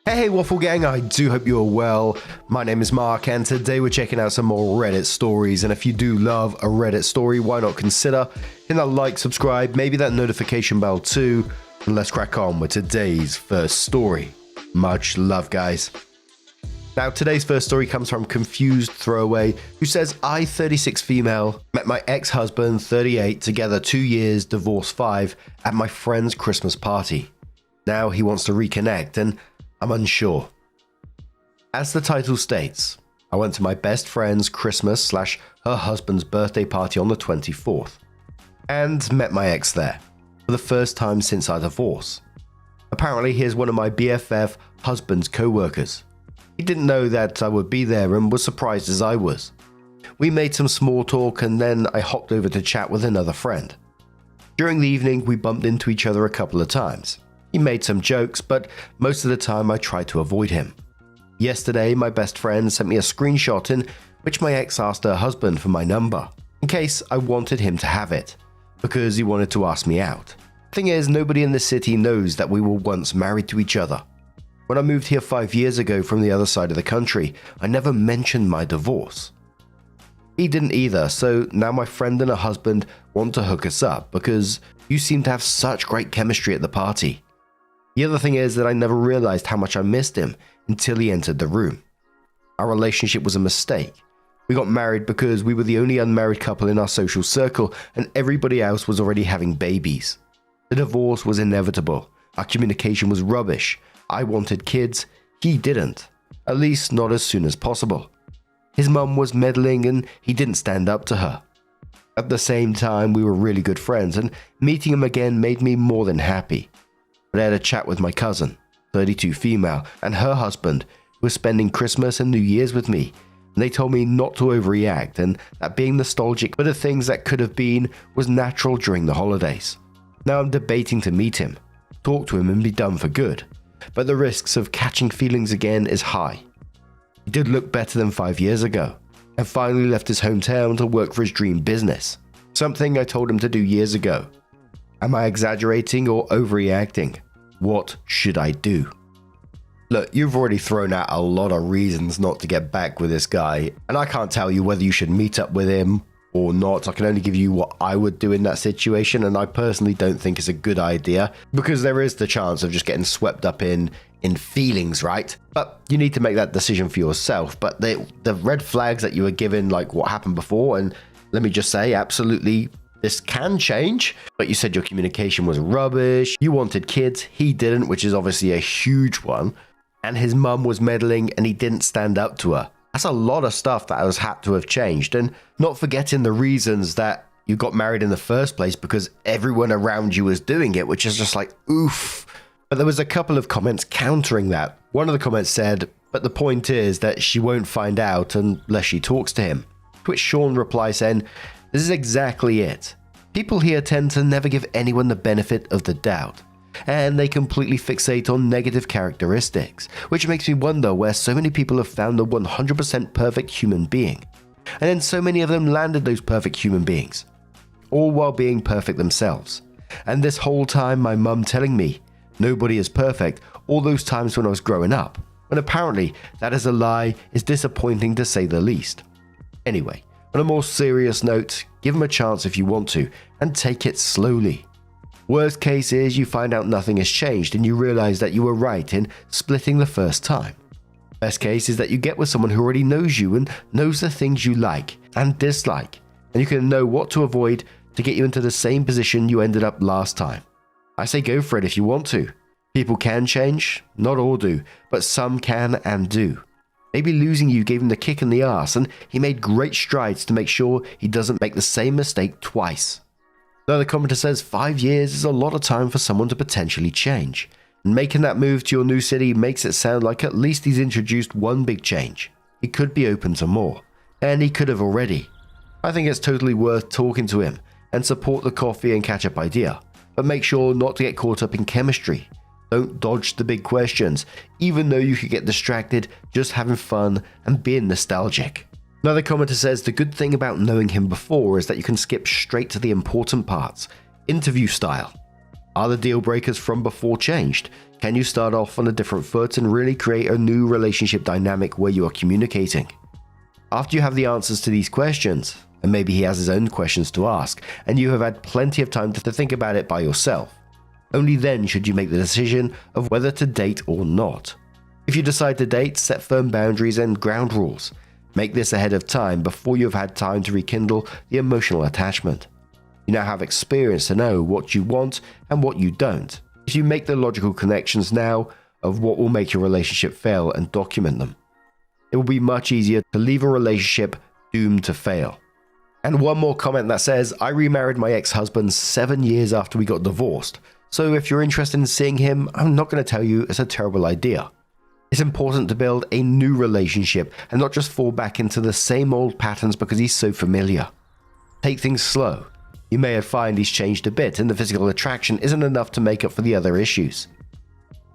Hey Waffle Gang, I do hope you're well. My name is Mark and today we're checking out some more Reddit stories, and if you do love a Reddit story, why not consider hitting that like, subscribe, maybe that notification bell too, and let's crack on with today's first story. Much love, guys. Now today's first story comes from Confused Throwaway, who says, I, 36 female, met my ex-husband, 38, together 2 years, divorce 5, at my friend's Christmas party. Now he wants to reconnect and I'm unsure. As the title states, I went to my best friend's Christmas / her husband's birthday party on the 24th and met my ex there for the first time since our divorce. Apparently he is one of my BFF husband's co-workers. He didn't know that I would be there and was surprised as I was. We made some small talk and then I hopped over to chat with another friend. During the evening we bumped into each other a couple of times. He made some jokes, but most of the time I tried to avoid him. Yesterday, my best friend sent me a screenshot in which my ex asked her husband for my number, in case I wanted him to have it, because he wanted to ask me out. Thing is, nobody in the city knows that we were once married to each other. When I moved here 5 years ago from the other side of the country, I never mentioned my divorce. He didn't either, so now my friend and her husband want to hook us up because you seem to have such great chemistry at the party. The other thing is that I never realized how much I missed him until he entered the room. Our relationship was a mistake. We got married because we were the only unmarried couple in our social circle and everybody else was already having babies. The divorce was inevitable. Our communication was rubbish. I wanted kids. He didn't. At least not as soon as possible. His mum was meddling and he didn't stand up to her. At the same time, we were really good friends and meeting him again made me more than happy. But I had a chat with my cousin, 32 female, and her husband, who was spending Christmas and New Year's with me, and they told me not to overreact and that being nostalgic for the things that could have been was natural during the holidays. Now I'm debating to meet him, talk to him and be done for good, but the risks of catching feelings again is high. He did look better than 5 years ago, and finally left his hometown to work for his dream business, something I told him to do years ago. Am I exaggerating or overreacting? What should I do? Look, you've already thrown out a lot of reasons not to get back with this guy, and I can't tell you whether you should meet up with him or not. I can only give you what I would do in that situation, and I personally don't think it's a good idea because there is the chance of just getting swept up in feelings, right? But you need to make that decision for yourself. But the red flags that you were given, like what happened before, and let me just say, absolutely, this can change, but you said your communication was rubbish, you wanted kids, he didn't, which is obviously a huge one, and his mum was meddling and he didn't stand up to her. That's a lot of stuff that has had to have changed, and not forgetting the reasons that you got married in the first place because everyone around you was doing it, which is just like, oof. But there was a couple of comments countering that. One of the comments said, but the point is that she won't find out unless she talks to him. To which Sean replies saying, this is exactly it. People here tend to never give anyone the benefit of the doubt, and they completely fixate on negative characteristics, which makes me wonder where so many people have found the 100% perfect human being, and then so many of them landed those perfect human beings, all while being perfect themselves. And this whole time my mum telling me, nobody is perfect, all those times when I was growing up, when apparently that is a lie, is disappointing to say the least. Anyway, on a more serious note, give him a chance if you want to, and take it slowly. Worst case is you find out nothing has changed and you realize that you were right in splitting the first time. Best case is that you get with someone who already knows you and knows the things you like and dislike, and you can know what to avoid to get you into the same position you ended up last time. I say go for it if you want to. People can change, not all do, but some can and do. Maybe losing you gave him the kick in the ass and he made great strides to make sure he doesn't make the same mistake twice. Another commenter says 5 years is a lot of time for someone to potentially change, and making that move to your new city makes it sound like at least he's introduced one big change. He could be open to more, and he could have already. I think it's totally worth talking to him and support the coffee and catch up idea, but make sure not to get caught up in chemistry. Don't dodge the big questions, even though you could get distracted just having fun and being nostalgic. Another commenter says the good thing about knowing him before is that you can skip straight to the important parts, interview style. Are the deal breakers from before changed? Can you start off on a different foot and really create a new relationship dynamic where you are communicating? After you have the answers to these questions, and maybe he has his own questions to ask, and you have had plenty of time to think about it by yourself, only then should you make the decision of whether to date or not. If you decide to date, set firm boundaries and ground rules. Make this ahead of time before you have had time to rekindle the emotional attachment. You now have experience to know what you want and what you don't. If you make the logical connections now of what will make your relationship fail and document them, it will be much easier to leave a relationship doomed to fail. And one more comment that says, I remarried my ex-husband 7 years after we got divorced. So if you're interested in seeing him, I'm not going to tell you it's a terrible idea. It's important to build a new relationship and not just fall back into the same old patterns because he's so familiar. Take things slow. You may find he's changed a bit and the physical attraction isn't enough to make up for the other issues.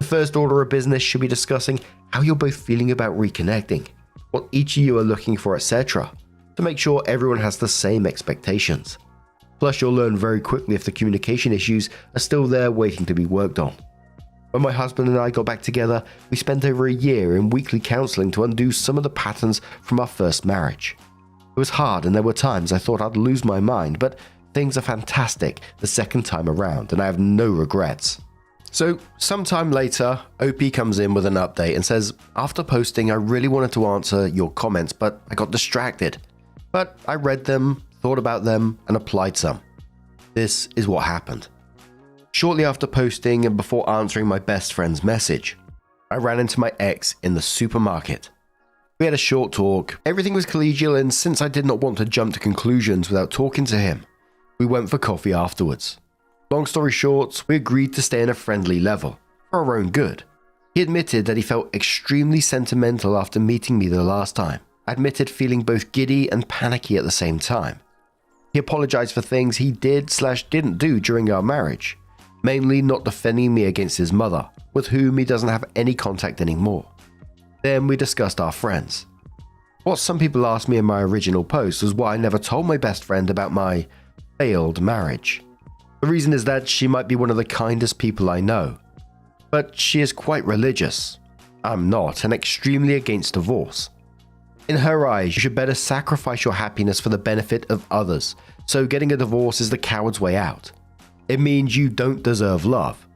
The first order of business should be discussing how you're both feeling about reconnecting, what each of you are looking for, etc., to make sure everyone has the same expectations. Plus, you'll learn very quickly if the communication issues are still there waiting to be worked on. When my husband and I got back together, we spent over a year in weekly counseling to undo some of the patterns from our first marriage. It was hard and there were times I thought I'd lose my mind, but things are fantastic the second time around and I have no regrets. So, sometime later, OP comes in with an update and says, after posting I really wanted to answer your comments, but I got distracted. But I read them, thought about them, and applied some. This is what happened. Shortly after posting and before answering my best friend's message, I ran into my ex in the supermarket. We had a short talk, everything was collegial, and since I did not want to jump to conclusions without talking to him, we went for coffee afterwards. Long story short, we agreed to stay in a friendly level, for our own good. He admitted that he felt extremely sentimental after meeting me the last time. I admitted feeling both giddy and panicky at the same time. He apologized for things he did/didn't do during our marriage, mainly not defending me against his mother, with whom he doesn't have any contact anymore. Then we discussed our friends. What some people asked me in my original post was why I never told my best friend about my failed marriage. The reason is that she might be one of the kindest people I know, but she is quite religious. I'm not, and extremely against divorce. In her eyes, you should better sacrifice your happiness for the benefit of others, so getting a divorce is the coward's way out. It means you don't deserve love.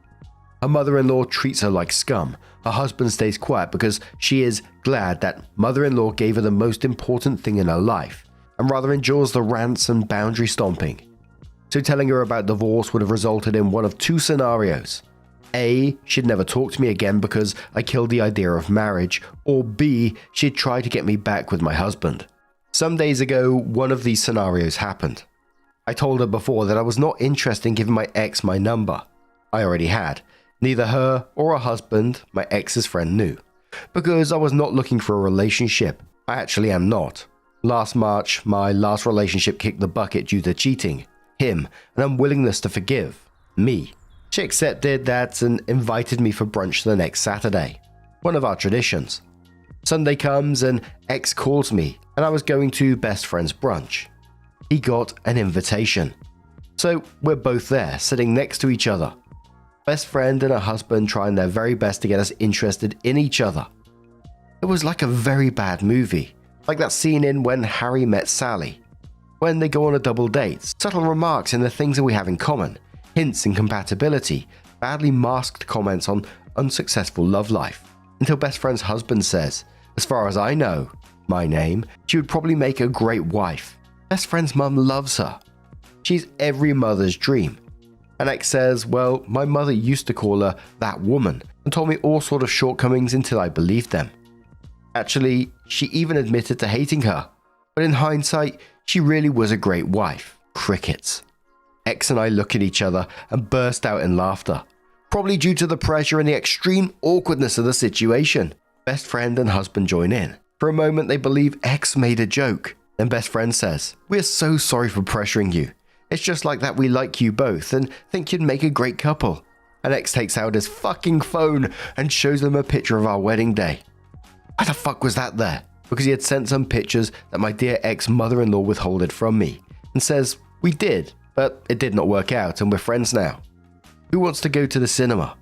Her mother-in-law treats her like scum. Her husband stays quiet because she is glad that mother-in-law gave her the most important thing in her life, and rather endures the rants and boundary stomping. So telling her about divorce would have resulted in one of two scenarios. A, she'd never talk to me again because I killed the idea of marriage, or B, she'd try to get me back with my husband. Some days ago, one of these scenarios happened. I told her before that I was not interested in giving my ex my number. I already had. Neither her or her husband, my ex's friend, knew. Because I was not looking for a relationship. I actually am not. Last March, my last relationship kicked the bucket due to cheating, him, and unwillingness to forgive, me. She accepted that and invited me for brunch the next Saturday, one of our traditions. Sunday comes and ex calls me, and I was going to best friend's brunch. He got an invitation. So we're both there, sitting next to each other. Best friend and her husband trying their very best to get us interested in each other. It was like a very bad movie, like that scene in When Harry Met Sally. When they go on a double date, subtle remarks in the things that we have in common, hints in compatibility, badly masked comments on unsuccessful love life, until best friend's husband says, as far as I know, my name, she would probably make a great wife. Best friend's mum loves her. She's every mother's dream. And ex says, well, my mother used to call her that woman and told me all sort of shortcomings until I believed them. Actually, she even admitted to hating her, but in hindsight, she really was a great wife. Crickets. Ex and I look at each other and burst out in laughter, probably due to the pressure and the extreme awkwardness of the situation. Best friend and husband join in. For a moment, they believe ex made a joke. Then best friend says, "We're so sorry for pressuring you. It's just like that we like you both and think you'd make a great couple." And ex takes out his fucking phone and shows them a picture of our wedding day. Why the fuck was that there? Because he had sent some pictures that my dear ex-mother-in-law withholded from me and says, we did, but it did not work out and we're friends now. Who wants to go to the cinema?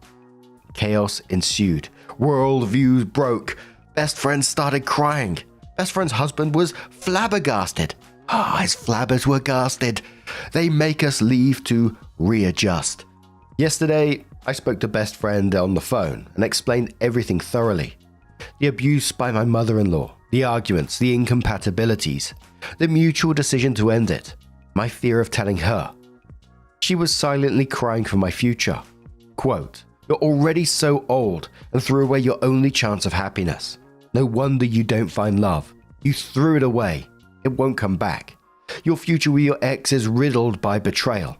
Chaos ensued. Worldviews broke. Best friend started crying. Best friend's husband was flabbergasted. His flabbers were gasted. They make us leave to readjust. Yesterday, I spoke to best friend on the phone and explained everything thoroughly. The abuse by my mother-in-law, the arguments, the incompatibilities, the mutual decision to end it, my fear of telling her. She was silently crying for my future. Quote, "You're already so old and threw away your only chance of happiness. No wonder you don't find love. You threw it away. It won't come back. Your future with your ex is riddled by betrayal.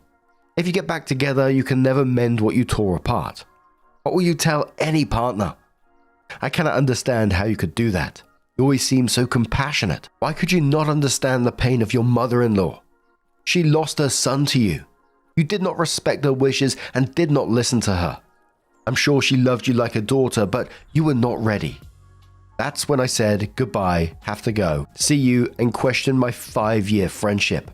If you get back together, you can never mend what you tore apart. What will you tell any partner? I cannot understand how you could do that. You always seem so compassionate. Why could you not understand the pain of your mother-in-law? She lost her son to you. You did not respect her wishes and did not listen to her. I'm sure she loved you like a daughter, but you were not ready. That's when I said goodbye, have to go, see you, and questioned my 5-year friendship.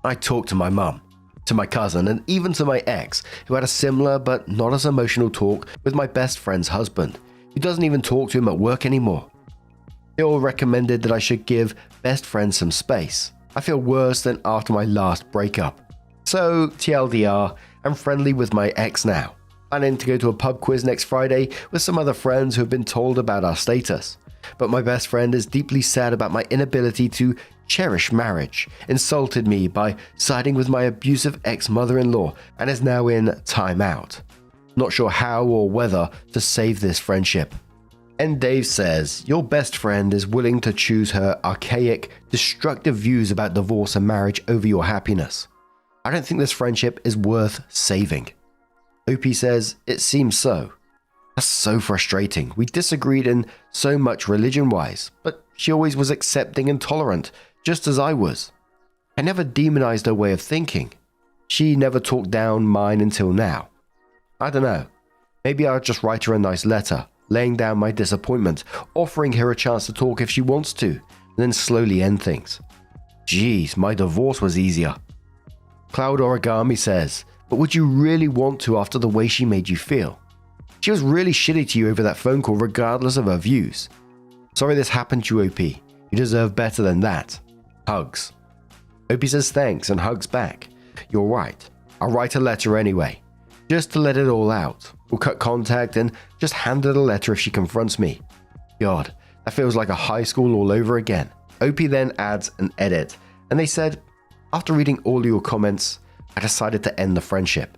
I talked to my mum, to my cousin, and even to my ex, who had a similar but not as emotional talk with my best friend's husband, who doesn't even talk to him at work anymore. They all recommended that I should give best friend some space. I feel worse than after my last breakup. So, TLDR, I'm friendly with my ex now. Planning to go to a pub quiz next Friday with some other friends who have been told about our status. But my best friend is deeply sad about my inability to cherish marriage, insulted me by siding with my abusive ex-mother-in-law, and is now in timeout. Not sure how or whether to save this friendship. And Dave says, your best friend is willing to choose her archaic, destructive views about divorce and marriage over your happiness. I don't think this friendship is worth saving. OP says, it seems so. That's so frustrating. We disagreed in so much religion-wise, but she always was accepting and tolerant, just as I was. I never demonized her way of thinking. She never talked down mine until now. I don't know. Maybe I'll just write her a nice letter, laying down my disappointment, offering her a chance to talk if she wants to, and then slowly end things. Geez, my divorce was easier. Cloud Origami says, but would you really want to after the way she made you feel? She was really shitty to you over that phone call regardless of her views. Sorry this happened to you, OP. You deserve better than that. Hugs. OP says thanks and hugs back. You're right. I'll write a letter anyway. Just to let it all out. We'll cut contact and just hand her the letter if she confronts me. God, that feels like a high school all over again. OP then adds an edit, and they said, after reading all your comments, I decided to end the friendship.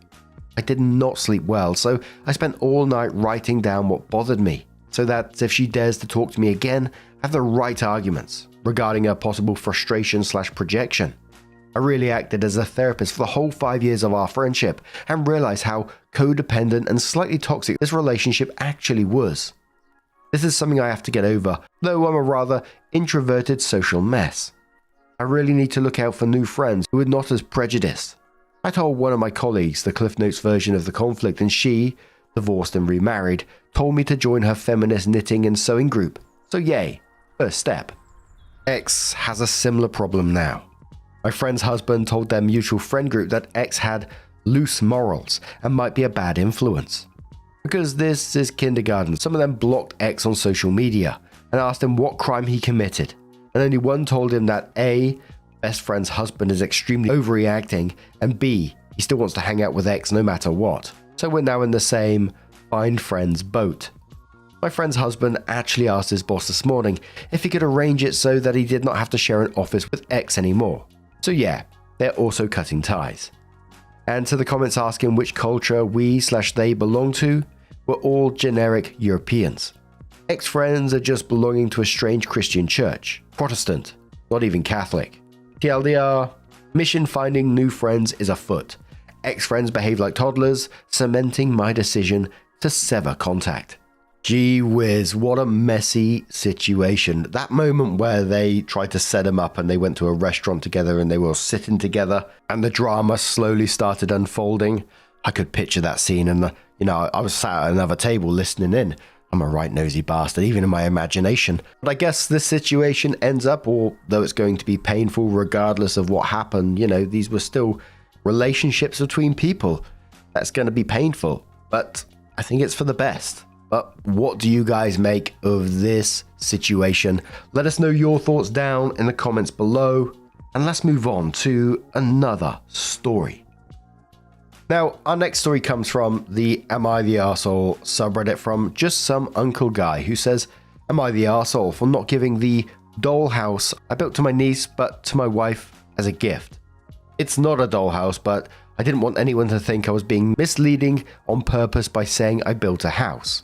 I did not sleep well, so I spent all night writing down what bothered me, so that if she dares to talk to me again, I have the right arguments regarding her possible frustration/projection. I really acted as a therapist for the whole 5 years of our friendship and realized how codependent and slightly toxic this relationship actually was. This is something I have to get over, though I'm a rather introverted social mess. I really need to look out for new friends who are not as prejudiced. I told one of my colleagues the Cliff Notes version of the conflict, and she, divorced and remarried, told me to join her feminist knitting and sewing group. So yay, first step. X has a similar problem now. My friend's husband told their mutual friend group that X had loose morals and might be a bad influence. Because this is kindergarten, some of them blocked X on social media and asked him what crime he committed. And only one told him that A, best friend's husband is extremely overreacting, and B, he still wants to hang out with X no matter what. So we're now in the same find friends boat. My friend's husband actually asked his boss this morning if he could arrange it so that he did not have to share an office with X anymore. So yeah, they're also cutting ties. And to the comments asking which culture we/they belong to, we're all generic Europeans. Ex-friends are just belonging to a strange Christian church. Protestant, not even Catholic. TLDR, mission finding new friends is afoot. Ex-friends behave like toddlers, cementing my decision to sever contact. Gee whiz, what a messy situation. That moment where they tried to set him up and they went to a restaurant together and they were sitting together and the drama slowly started unfolding. I could picture that scene, and I was sat at another table listening in. I'm a right nosy bastard, even in my imagination. But I guess this situation ends up, although it's going to be painful regardless of what happened, these were still relationships between people. That's going to be painful, but I think it's for the best. But what do you guys make of this situation? Let us know your thoughts down in the comments below, and let's move on to another story. Now, our next story comes from the Am I the Arsehole subreddit from JustSomeUncleGuy, who says, "Am I the arsehole for not giving the dollhouse I built to my niece but to my wife as a gift? It's not a dollhouse, but I didn't want anyone to think I was being misleading on purpose by saying I built a house.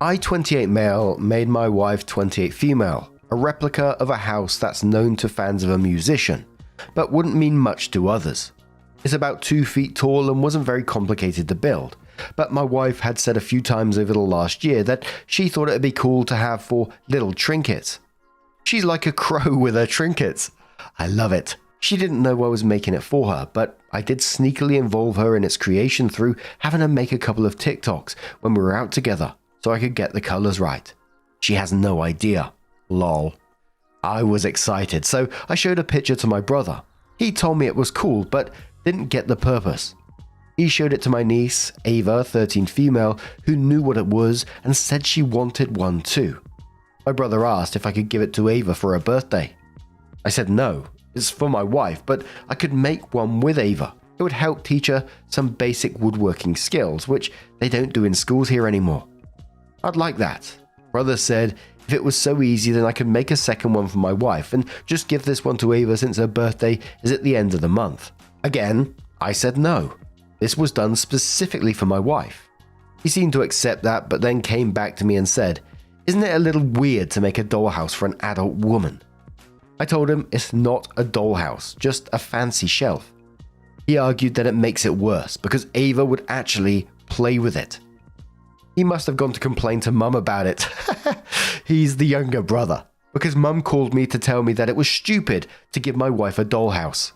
I, 28 male, made my wife 28 female, a replica of a house that's known to fans of a musician, but wouldn't mean much to others. It's about 2 feet tall and wasn't very complicated to build, but my wife had said a few times over the last year that she thought it'd be cool to have for little trinkets. She's like a crow with her trinkets. I love it. She didn't know I was making it for her, but I did sneakily involve her in its creation through having her make a couple of TikToks when we were out together so I could get the colors right. She has no idea. Lol. I was excited, so I showed a picture to my brother. He told me it was cool, but didn't get the purpose. He showed it to my niece, Ava, 13 female, who knew what it was and said she wanted one too. My brother asked if I could give it to Ava for her birthday. I said no, it's for my wife, but I could make one with Ava. It would help teach her some basic woodworking skills, which they don't do in schools here anymore. I'd like that. Brother said if it was so easy, then I could make a second one for my wife and just give this one to Ava since her birthday is at the end of the month. Again, I said no. This was done specifically for my wife. He seemed to accept that, but then came back to me and said, "Isn't it a little weird to make a dollhouse for an adult woman?" I told him it's not a dollhouse, just a fancy shelf. He argued that it makes it worse because Ava would actually play with it. He must have gone to complain to Mum about it. He's the younger brother, because Mum called me to tell me that it was stupid to give my wife a dollhouse.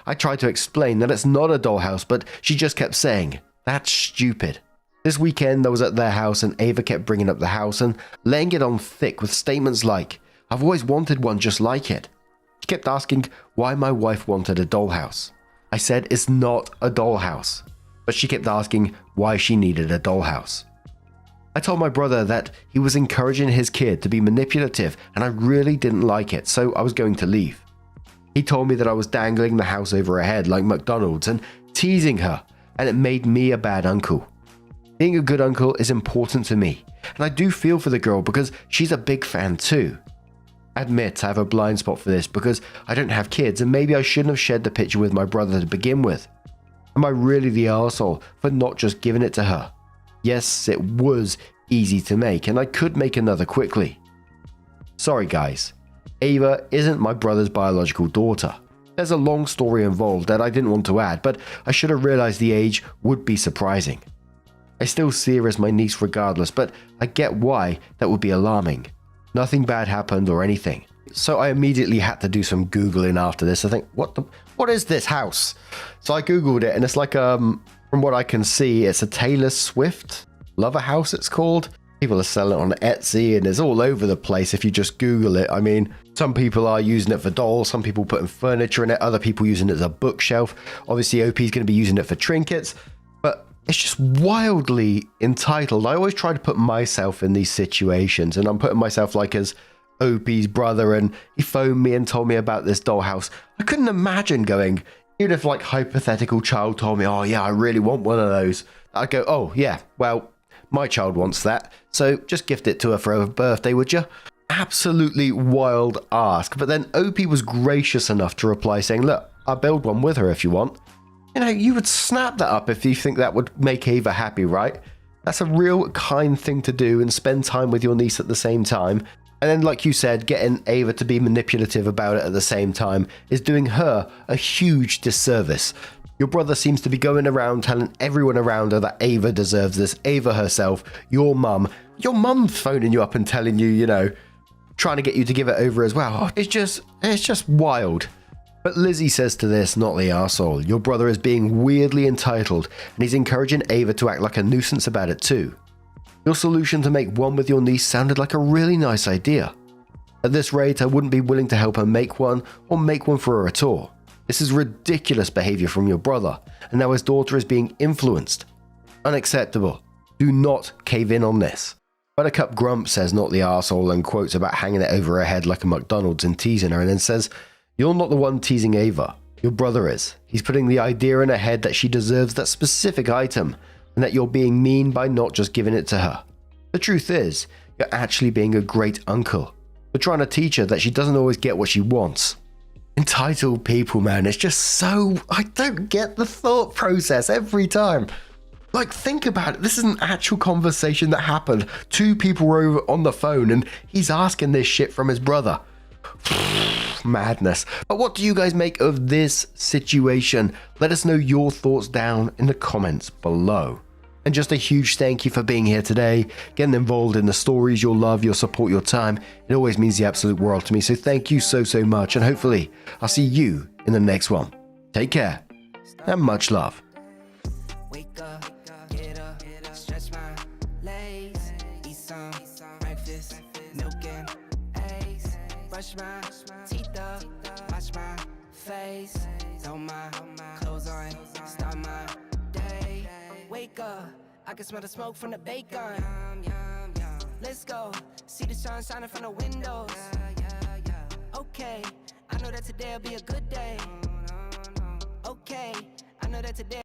I tried to explain that it's not a dollhouse, but she just kept saying, "That's stupid." This weekend I was at their house and Ava kept bringing up the house and laying it on thick with statements like, "I've always wanted one just like it." She kept asking why my wife wanted a dollhouse. I said it's not a dollhouse, but she kept asking why she needed a dollhouse. I told my brother that he was encouraging his kid to be manipulative and I really didn't like it, so I was going to leave. He told me that I was dangling the house over her head like McDonald's and teasing her, and it made me a bad uncle. Being a good uncle is important to me, and I do feel for the girl because she's a big fan too. I admit I have a blind spot for this because I don't have kids and maybe I shouldn't have shared the picture with my brother to begin with. Am I really the arsehole for not just giving it to her? Yes, it was easy to make and I could make another quickly. Sorry guys. Ava isn't my brother's biological daughter. There's a long story involved that I didn't want to add, but I should have realized the age would be surprising. I still see her as my niece regardless, but I get why that would be alarming. Nothing bad happened or anything. So I immediately had to do some Googling after this. I think, what is this house? So I Googled it and it's like, from what I can see, it's a Taylor Swift lover house it's called. People are selling it on Etsy and it's all over the place if you just Google it. I mean, some people are using it for dolls, some people putting furniture in it, other people using it as a bookshelf. Obviously, OP is going to be using it for trinkets, but it's just wildly entitled. I always try to put myself in these situations, and I'm putting myself like as OP's brother, and he phoned me and told me about this dollhouse. I couldn't imagine going, even if like hypothetical child told me, "Oh yeah, I really want one of those," I'd go, "Oh yeah, well, my child wants that, so just gift it to her for her birthday, would you?" Absolutely wild ask. But then OP was gracious enough to reply saying, "Look, I'll build one with her if you want." You know, you would snap that up if you think that would make Ava happy, right? That's a real kind thing to do and spend time with your niece at the same time. And then, like you said, getting Ava to be manipulative about it at the same time is doing her a huge disservice. Your brother seems to be going around telling everyone around her that Ava deserves this. Ava herself, your mum's phoning you up and telling you, you know, trying to get you to give it over as well. It's just wild. But Lizzie says to this, not the arsehole, your brother is being weirdly entitled and he's encouraging Ava to act like a nuisance about it too. Your solution to make one with your niece sounded like a really nice idea. At this rate, I wouldn't be willing to help her make one or make one for her at all. This is ridiculous behavior from your brother, and now his daughter is being influenced. Unacceptable. Do not cave in on this. Buttercup Grump says not the arsehole and quotes about hanging it over her head like a McDonald's and teasing her, and then says, "You're not the one teasing Ava. Your brother is. He's putting the idea in her head that she deserves that specific item, and that you're being mean by not just giving it to her. The truth is, you're actually being a great uncle. You're trying to teach her that she doesn't always get what she wants." Entitled people, man, it's just so... I don't get the thought process every time. Like, think about it. This is an actual conversation that happened. Two people were over on the phone and he's asking this shit from his brother. Madness. But what do you guys make of this situation? Let us know your thoughts down in the comments below. And just a huge thank you for being here today, getting involved in the stories, your love, your support, your time. It always means the absolute world to me. So thank you so much. And hopefully I'll see you in the next one. Take care and much love. Brush my teeth up, wash my face, throw my clothes on, start my day. Wake up, I can smell the smoke from the bacon. Let's go, see the sun shining from the windows. Okay, I know that today'll be a good day. Okay, I know that today